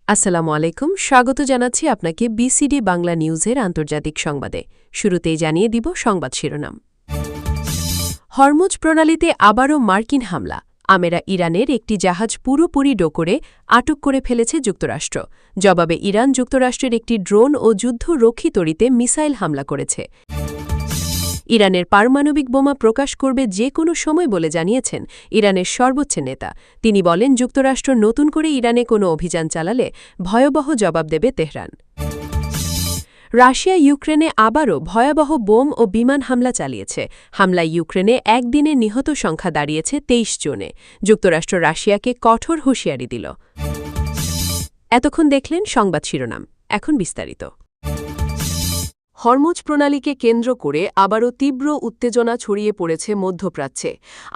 আসসালামু আলাইকুম, স্বাগত জানাচ্ছি আপনাকে বিসিডি বাংলা নিউজের আন্তর্জাতিক সংবাদে। শুরুতেই জানিয়ে দিব সংবাদ শিরোনাম। হরমুজ প্রণালীতে আবারও মার্কিন হামলা। আমেরা ইরানের একটি জাহাজ পুরোপুরি ডোকরে আটক করে ফেলেছে যুক্তরাষ্ট্র। জবাবে ইরান যুক্তরাষ্ট্রের একটি ড্রোন ও যুদ্ধরক্ষী তরিতে মিসাইল হামলা করেছে। ইরানের পারমাণবিক বোমা প্রকাশ করবে যে কোনো সময় বলে জানিয়েছেন ইরানের সর্বোচ্চ নেতা। তিনি বলেন, যুক্তরাষ্ট্র নতুন করে ইরানে কোনো অভিযান চালালে ভয়াবহ জবাব দেবে তেহরান। রাশিয়া ইউক্রেনে আবারও ভয়াবহ বোম ও বিমান হামলা চালিয়েছে। হামলায় ইউক্রেনে একদিনে নিহত সংখ্যা দাঁড়িয়েছে ২৩ জনে। যুক্তরাষ্ট্র রাশিয়াকে কঠোর হুঁশিয়ারি দিল। এতক্ষণ দেখলেন সংবাদ শিরোনাম, এখন বিস্তারিত। হরমুজ প্রণালীকে কেন্দ্র করে আবারও তীব্র উত্তেজনা ছড়িয়ে পড়েছে মধ্যপ্রাচ্যে।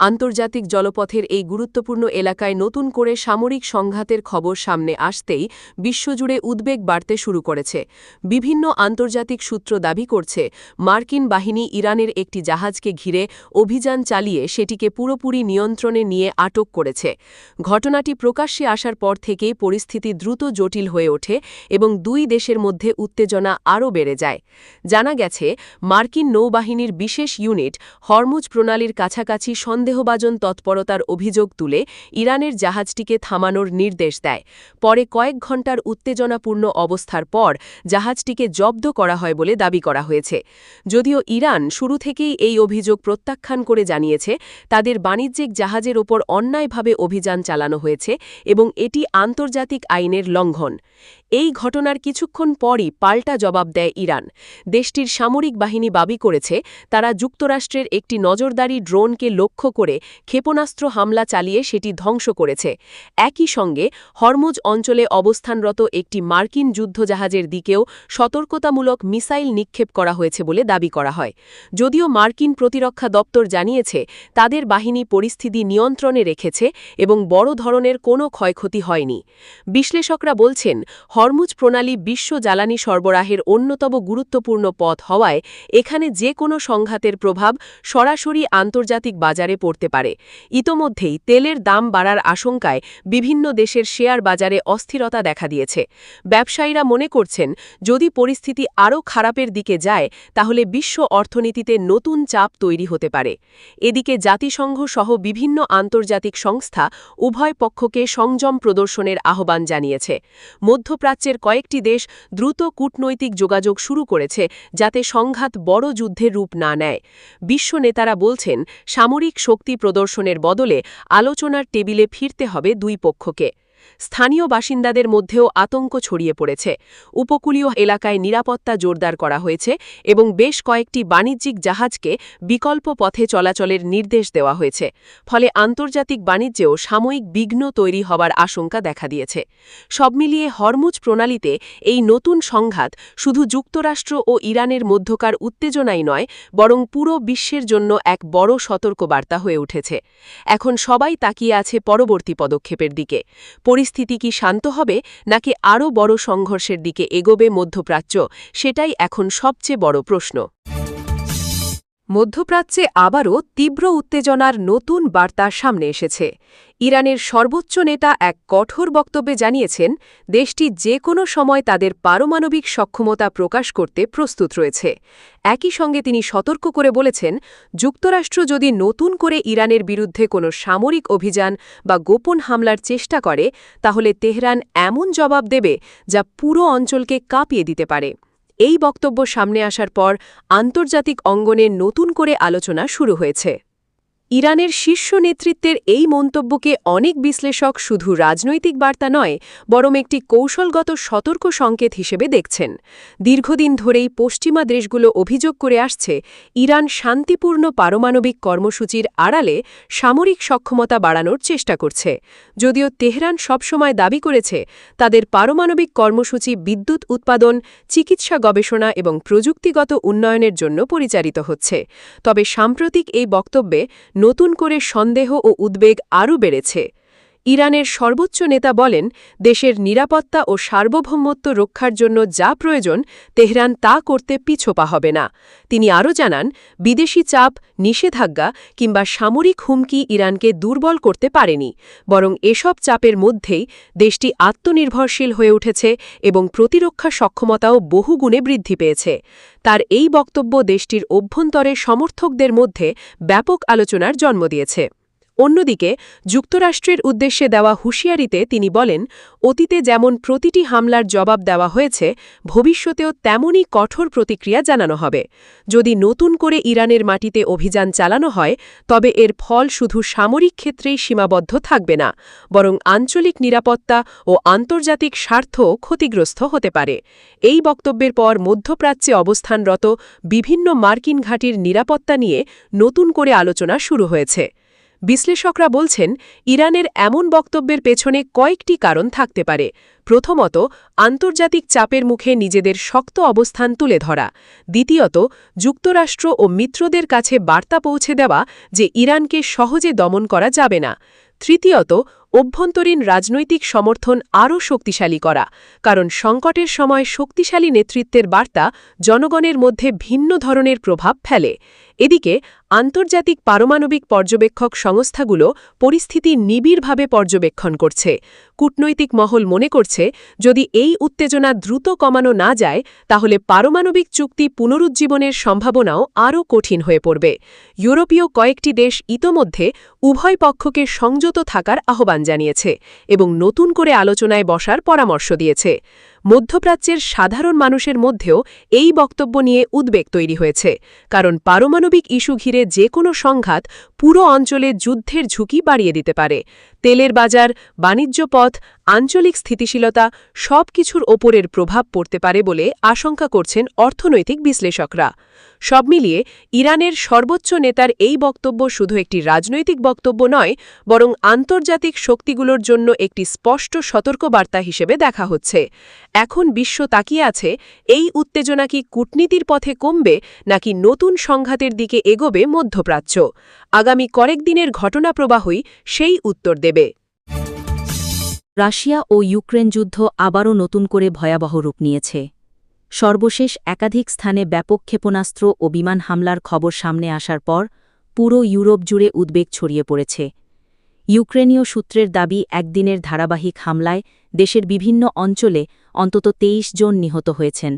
আন্তর্জাতিক জলপথের এই গুরুত্বপূর্ণ এলাকায় নতুন করে সামরিক সংঘাতের খবর সামনে আসতেই বিশ্বজুড়ে উদ্বেগ বাড়তে শুরু করেছে। বিভিন্ন আন্তর্জাতিক সূত্র দাবি করছে, মার্কিন বাহিনী ইরানের একটি জাহাজকে ঘিরে অভিযান চালিয়ে সেটিকে পুরোপুরি নিয়ন্ত্রণে নিয়ে আটক করেছে। ঘটনাটি প্রকাশ্যে আসার পর থেকেই পরিস্থিতি দ্রুত জটিল হয়ে ওঠে এবং দুই দেশের মধ্যে উত্তেজনা আরও বেড়ে যায়। জানা গেছে, মার্কিন নৌবাহিনীর বিশেষ ইউনিট হরমুজ প্রণালীর কাছাকাছি সন্দেহভাজন তৎপরতার অভিযোগ তুলে ইরানের জাহাজটিকে থামানোর নির্দেশ দেয়। পরে কয়েক ঘণ্টার উত্তেজনাপূর্ণ অবস্থার পর জাহাজটিকে জব্দ করা হয় বলে দাবি করা হয়েছে। যদিও ইরান শুরু থেকেই এই অভিযোগ প্রত্যাখ্যান করে জানিয়েছে, তাদের বাণিজ্যিক জাহাজের ওপর অন্যায়ভাবে অভিযান চালানো হয়েছে এবং এটি আন্তর্জাতিক আইনের লঙ্ঘন। এই ঘটনার কিছুক্ষণ পরই পাল্টা জবাব দেয় ইরান। দেশটির সামরিক বাহিনী দাবি করেছে, তারা যুক্তরাষ্ট্রের একটি নজরদারি ড্রোনকে লক্ষ্য করে ক্ষেপণাস্ত্র হামলা চালিয়ে সেটি ধ্বংস করেছে। একই সঙ্গে হরমুজ অঞ্চলে অবস্থানরত একটি মার্কিন যুদ্ধজাহাজের দিকেও সতর্কতামূলক মিসাইল নিক্ষেপ করা হয়েছে বলে দাবি করা হয়। যদিও মার্কিন প্রতিরক্ষা দপ্তর জানিয়েছে, তাদের বাহিনী পরিস্থিতি নিয়ন্ত্রণে রেখেছে এবং বড় ধরনের কোনো ক্ষয়ক্ষতি হয়নি। বিশ্লেষকরা বলছেন, হরমুজ প্রণালী বিশ্ব জ্বালানি সরবরাহের অন্যতম গুরুত্বপূর্ণ পথ হওয়ায় এখানে যে কোনো সংঘাতের প্রভাব সরাসরি আন্তর্জাতিক বাজারে পড়তে পারে। ইতোমধ্যেই তেলের দাম বাড়ার আশঙ্কায় বিভিন্ন দেশের শেয়ার বাজারে অস্থিরতা দেখা দিয়েছে। ব্যবসায়ীরা মনে করছেন, যদি পরিস্থিতি আরও খারাপের দিকে যায় তাহলে বিশ্ব অর্থনীতিতে নতুন চাপ তৈরি হতে পারে। এদিকে জাতিসংঘ সহ বিভিন্ন আন্তর্জাতিক সংস্থা উভয় পক্ষকে সংযম প্রদর্শনের আহ্বান জানিয়েছে। মধ্যপ্রাচ্যের কয়েকটি দেশ দ্রুত কূটনৈতিক যোগাযোগ শুরু করেছে, যাতে সংঘাত বড় যুদ্ধের রূপ না নেয়। বিশ্ব নেতারা বলছেন, সামরিক শক্তি প্রদর্শনের বদলে আলোচনার টেবিলে ফিরতে হবে দুই পক্ষকে। স্থানীয় বাসিন্দাদের মধ্যেও আতঙ্ক ছড়িয়ে পড়েছে। উপকূলীয় এলাকায় নিরাপত্তা জোরদার করা হয়েছে এবং বেশ কয়েকটি বাণিজ্যিক জাহাজকে বিকল্প পথে চলাচলের নির্দেশ দেওয়া হয়েছে। ফলে আন্তর্জাতিক বাণিজ্যেও সাময়িক বিঘ্ন তৈরি হবার আশঙ্কা দেখা দিয়েছে। সব মিলিয়ে হরমুজ প্রণালীতে এই নতুন সংঘাত শুধু যুক্তরাষ্ট্র ও ইরানের মধ্যকার উত্তেজনাই নয়, বরং পুরো বিশ্বের জন্য এক বড় সতর্কবার্তা হয়ে উঠেছে। এখন সবাই তাকিয়ে আছে পরবর্তী পদক্ষেপের দিকে। পরিস্থিতি কি শান্ত হবে নাকি আরও বড় সংঘর্ষের দিকে এগোবে মধ্যপ্রাচ্য, সেটাই এখন সবচেয়ে বড় প্রশ্ন। মধ্যপ্রাচ্যে আবারও তীব্র উত্তেজনার নতুন বার্তা সামনে এসেছে। ইরানের সর্বোচ্চ নেতা এক কঠোর বক্তব্যে জানিয়েছেন, দেশটি যে কোনো সময় তাদের পারমাণবিক সক্ষমতা প্রকাশ করতে প্রস্তুত রয়েছে। একই সঙ্গে তিনি সতর্ক করে বলেছেন, যুক্তরাষ্ট্র যদি নতুন করে ইরানের বিরুদ্ধে কোনো সামরিক অভিযান বা গোপন হামলার চেষ্টা করে, তাহলে তেহরান এমন জবাব দেবে যা পুরো অঞ্চলকে কাঁপিয়ে দিতে পারে। এই বক্তব্য সামনে আসার পর আন্তর্জাতিক অঙ্গনে নতুন করে আলোচনা শুরু হয়েছে। ইরানের শীর্ষ নেতৃত্বের এই মন্তব্যকে অনেক বিশ্লেষক শুধু রাজনৈতিক বার্তা নয়, বরং একটি কৌশলগত সতর্ক সংকেত হিসেবে দেখছেন। দীর্ঘদিন ধরেই পশ্চিমা দেশগুলো অভিযোগ করে আসছে, ইরান শান্তিপূর্ণ পারমাণবিক কর্মসূচির আড়ালে সামরিক সক্ষমতা বাড়ানোর চেষ্টা করছে। যদিও তেহরান সবসময় দাবি করেছে, তাদের পারমাণবিক কর্মসূচি বিদ্যুৎ উৎপাদন, চিকিৎসা গবেষণা এবং প্রযুক্তিগত উন্নয়নের জন্য পরিচালিত হচ্ছে। তবে সাম্প্রতিক এই বক্তব্যে নতুন করে সন্দেহ ও উদ্বেগ আরও বেড়েছে। ইরানের সর্বোচ্চ নেতা বলেন, দেশের নিরাপত্তা ও সার্বভৌমত্ব রক্ষার জন্য যা প্রয়োজন তেহরান তা করতে পিছপা হবে না। তিনি আরও জানান, বিদেশি চাপ, নিষেধাজ্ঞা কিংবা সামরিক হুমকি ইরানকে দুর্বল করতে পারেনি, বরং এসব চাপের মধ্যেই দেশটি আত্মনির্ভরশীল হয়ে উঠেছে এবং প্রতিরক্ষা সক্ষমতাও বহুগুণে বৃদ্ধি পেয়েছে। তার এই বক্তব্য দেশটির অভ্যন্তরে সমর্থকদের মধ্যে ব্যাপক আলোচনার জন্ম দিয়েছে। অন্যদিকে যুক্তরাষ্ট্রের উদ্দেশ্যে দেওয়া হুঁশিয়ারিতে তিনি বলেন, অতীতে যেমন প্রতিটি হামলার জবাব দেওয়া হয়েছে, ভবিষ্যতেও তেমনই কঠোর প্রতিক্রিয়া জানানো হবে। যদি নতুন করে ইরানের মাটিতে অভিযান চালানো হয়, তবে এর ফল শুধু সামরিক ক্ষেত্রেই সীমাবদ্ধ থাকবে না, বরং আঞ্চলিক নিরাপত্তা ও আন্তর্জাতিক স্বার্থও ক্ষতিগ্রস্ত হতে পারে। এই বক্তব্যের পর মধ্যপ্রাচ্যে অবস্থানরত বিভিন্ন মার্কিন ঘাঁটির নিরাপত্তা নিয়ে নতুন করে আলোচনা শুরু হয়েছে। বিশ্লেষকরা বলছেন, ইরানের এমন বক্তব্যের পেছনে কয়েকটি কারণ থাকতে পারে। প্রথমত, আন্তর্জাতিক চাপের মুখে নিজেদের শক্ত অবস্থান তুলে ধরা। দ্বিতীয়ত, যুক্তরাষ্ট্র ও মিত্রদের কাছে বার্তা পৌঁছে দেওয়া যে ইরানকে সহজে দমন করা যাবে না। তৃতীয়ত, অভ্যন্তরীণ রাজনৈতিক সমর্থন আরও শক্তিশালী করা, কারণ সংকটের সময় শক্তিশালী নেতৃত্বের বার্তা জনগণের মধ্যে ভিন্ন ধরনের প্রভাব ফেলে। এদিকে আন্তর্জাতিক পারমাণবিক পর্যবেক্ষক সংস্থাগুলো পরিস্থিতি নিবিড়ভাবে পর্যবেক্ষণ করছে। কূটনৈতিক মহল মনে করছে, যদি এই উত্তেজনা দ্রুত কমানো না যায়, তাহলে পারমাণবিক চুক্তি পুনরুজ্জীবনের সম্ভাবনাও আরও কঠিন হয়ে পড়বে। ইউরোপীয় কয়েকটি দেশ ইতোমধ্যে উভয় পক্ষকে সংযত থাকার আহ্বান জানিয়েছে এবং নতুন করে আলোচনায় বসার পরামর্শ দিয়েছে। মধ্যপ্রাচ্যের সাধারণ মানুষের মধ্যেও এই বক্তব্য নিয়ে উদ্বেগ তৈরি হয়েছে, কারণ পারমাণবিক ইস্যু ঘিরে যে কোনো সংঘাত পুরো অঞ্চলে যুদ্ধের ঝুঁকি বাড়িয়ে দিতে পারে। তেলের বাজার, বাণিজ্য পথ, আঞ্চলিক স্থিতিশীলতা সবকিছুর ওপরের প্রভাব পড়তে পারে বলে আশঙ্কা করছেন অর্থনৈতিক বিশ্লেষকরা। সব মিলিয়ে ইরানের সর্বোচ্চ নেতার এই বক্তব্য শুধু একটি রাজনৈতিক বক্তব্য নয়, বরং আন্তর্জাতিক শক্তিগুলোর জন্য একটি স্পষ্ট সতর্কবার্তা হিসেবে দেখা হচ্ছে। এখন বিশ্ব তাকিয়ে আছে, এই উত্তেজনা কি কূটনীতির পথে কমবে নাকি নতুন সংঘাতের দিকে এগোবে মধ্যপ্রাচ্য। আগামী কয়েকদিনের ঘটনাপ্রবাহই সেই উত্তর দেবে। রাশিয়া ও ইউক্রেন যুদ্ধ আবারও নতুন করে ভয়াবহ রূপ নিয়েছে। সর্বশেষ একাধিক স্থানে ব্যাপক ক্ষেপণাস্ত্র ও বিমান হামলার খবর সামনে আসার পর পুরো ইউরোপ জুড়ে উদ্বেগ ছড়িয়ে পড়েছে। ইউক্রেনীয় সূত্রের দাবি, একদিনের ধারাবাহিক হামলায় দেশের বিভিন্ন অঞ্চলে অন্তত ২৩ জন নিহত হয়েছেন।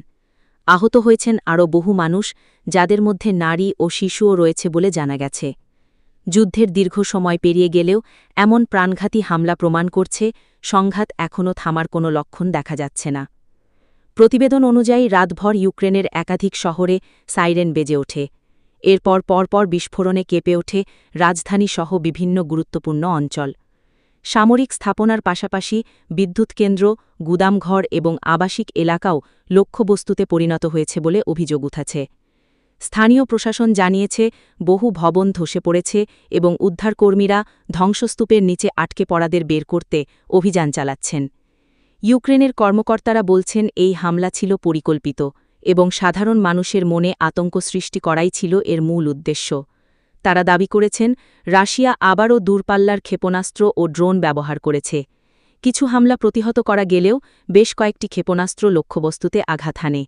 আহত হয়েছেন আরও বহু মানুষ, যাদের মধ্যে নারী ও শিশুও রয়েছে বলে জানা গেছে। যুদ্ধের দীর্ঘ সময় পেরিয়ে গেলেও এমন প্রাণঘাতী হামলা প্রমাণ করছে, সংঘাত এখনও থামার কোনো লক্ষণ দেখা যাচ্ছে না। প্রতিবেদন অনুযায়ী রাতভর ইউক্রেনের একাধিক শহরে সাইরেন বেজে ওঠে। এরপর পরপর বিস্ফোরণে কেঁপে ওঠে রাজধানীসহ বিভিন্ন গুরুত্বপূর্ণ অঞ্চল। সামরিক স্থাপনার পাশাপাশি বিদ্যুৎ কেন্দ্র, গুদামঘর এবং আবাসিক এলাকাও লক্ষ্যবস্তুতে পরিণত হয়েছে বলে অভিযোগ উঠেছে। স্থানীয় প্রশাসন জানিয়েছে, বহু ভবন ধসে পড়েছে এবং উদ্ধারকর্মীরা ধ্বংসস্তূপের নিচে আটকে পড়াদের বের করতে অভিযান চালাচ্ছেন। ইউক্রেনের কর্মকর্তারা বলছেন, এই হামলা ছিল পরিকল্পিত এবং সাধারণ মানুষের মনে আতঙ্ক সৃষ্টি করাই ছিল এর মূল উদ্দেশ্য। তারা দাবি করেছেন, রাশিয়া আবারও দূরপাল্লার ক্ষেপণাস্ত্র ও ড্রোন ব্যবহার করেছে। কিছু হামলা প্রতিহত করা গেলেও বেশ কয়েকটি ক্ষেপণাস্ত্র লক্ষ্যবস্তুতে আঘাত হানে।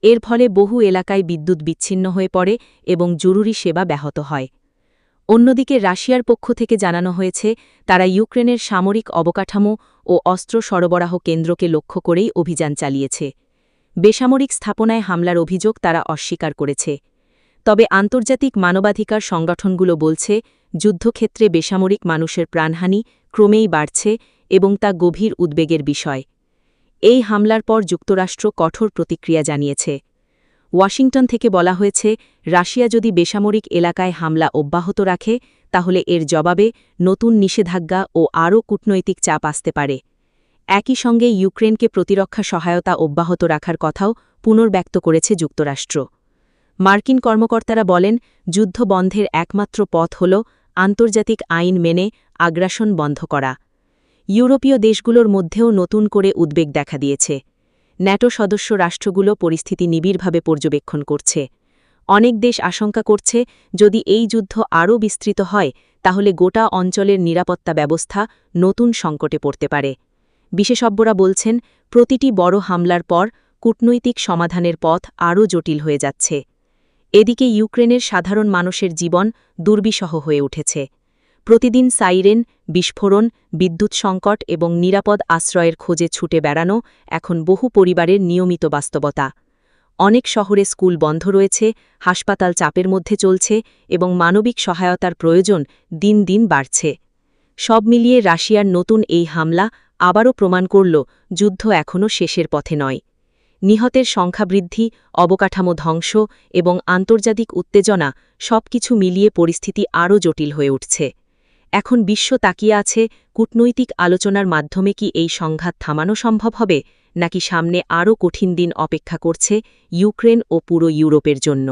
এর ফলে বহু এলাকায় বিদ্যুৎ বিচ্ছিন্ন হয়ে পড়ে এবং জরুরি সেবা ব্যাহত হয়। অন্যদিকে রাশিয়ার পক্ষ থেকে জানানো হয়েছে, তারা ইউক্রেনের সামরিক অবকাঠামো ও অস্ত্র সরবরাহ কেন্দ্রকে লক্ষ্য করেই অভিযান চালিয়েছে। বেসামরিক স্থাপনায় হামলার অভিযোগ তারা অস্বীকার করেছে। তবে আন্তর্জাতিক মানবাধিকার সংগঠনগুলো বলছে, যুদ্ধক্ষেত্রে বেসামরিক মানুষের প্রাণহানি ক্রমেই বাড়ছে এবং তা গভীর উদ্বেগের বিষয়। এই হামলার পর যুক্তরাষ্ট্র কঠোর প্রতিক্রিয়া জানিয়েছে। ওয়াশিংটন থেকে বলা হয়েছে, রাশিয়া যদি বেসামরিক এলাকায় হামলা অব্যাহত রাখে, তাহলে এর জবাবে নতুন নিষেধাজ্ঞা ও আরও কূটনৈতিক চাপ আসতে পারে। একই সঙ্গে ইউক্রেনকে প্রতিরক্ষা সহায়তা অব্যাহত রাখার কথাও পুনর্ব্যক্ত করেছে যুক্তরাষ্ট্র। মার্কিন কর্মকর্তারা বলেন, যুদ্ধ বন্ধের একমাত্র পথ হল আন্তর্জাতিক আইন মেনে আগ্রাসন বন্ধ করা। ইউরোপীয় দেশগুলোর মধ্যেও নতুন করে উদ্বেগ দেখা দিয়েছে। ন্যাটো সদস্য রাষ্ট্রগুলো পরিস্থিতি নিবিড়ভাবে পর্যবেক্ষণ করছে। অনেক দেশ আশঙ্কা করছে, যদি এই যুদ্ধ আরও বিস্তৃত হয়, তাহলে গোটা অঞ্চলের নিরাপত্তা ব্যবস্থা নতুন সংকটে পড়তে পারে। বিশেষজ্ঞরা বলছেন, প্রতিটি বড় হামলার পর কূটনৈতিক সমাধানের পথ আরও জটিল হয়ে যাচ্ছে। এদিকে ইউক্রেনের সাধারণ মানুষের জীবন দুর্বিষহ হয়ে উঠেছে। প্রতিদিন সাইরেন, বিস্ফোরণ, বিদ্যুৎ সংকট এবং নিরাপদ আশ্রয়ের খোঁজে ছুটে বেড়ানো এখন বহু পরিবারের নিয়মিত বাস্তবতা। অনেক শহরে স্কুল বন্ধ রয়েছে, হাসপাতাল চাপের মধ্যে চলছে এবং মানবিক সহায়তার প্রয়োজন দিন দিন বাড়ছে। সব মিলিয়ে রাশিয়ার নতুন এই হামলা আবারও প্রমাণ করল, যুদ্ধ এখনও শেষের পথে নয়। নিহতের সংখ্যা বৃদ্ধি, অবকাঠামো ধ্বংস এবং আন্তর্জাতিক উত্তেজনা সবকিছু মিলিয়ে পরিস্থিতি আরও জটিল হয়ে উঠছে। এখন বিশ্ব তাকিয়ে আছে, কূটনৈতিক আলোচনার মাধ্যমে কি এই সংঘাত থামানো সম্ভব হবে, নাকি সামনে আরও কঠিন দিন অপেক্ষা করছে ইউক্রেন ও পুরো ইউরোপের জন্য।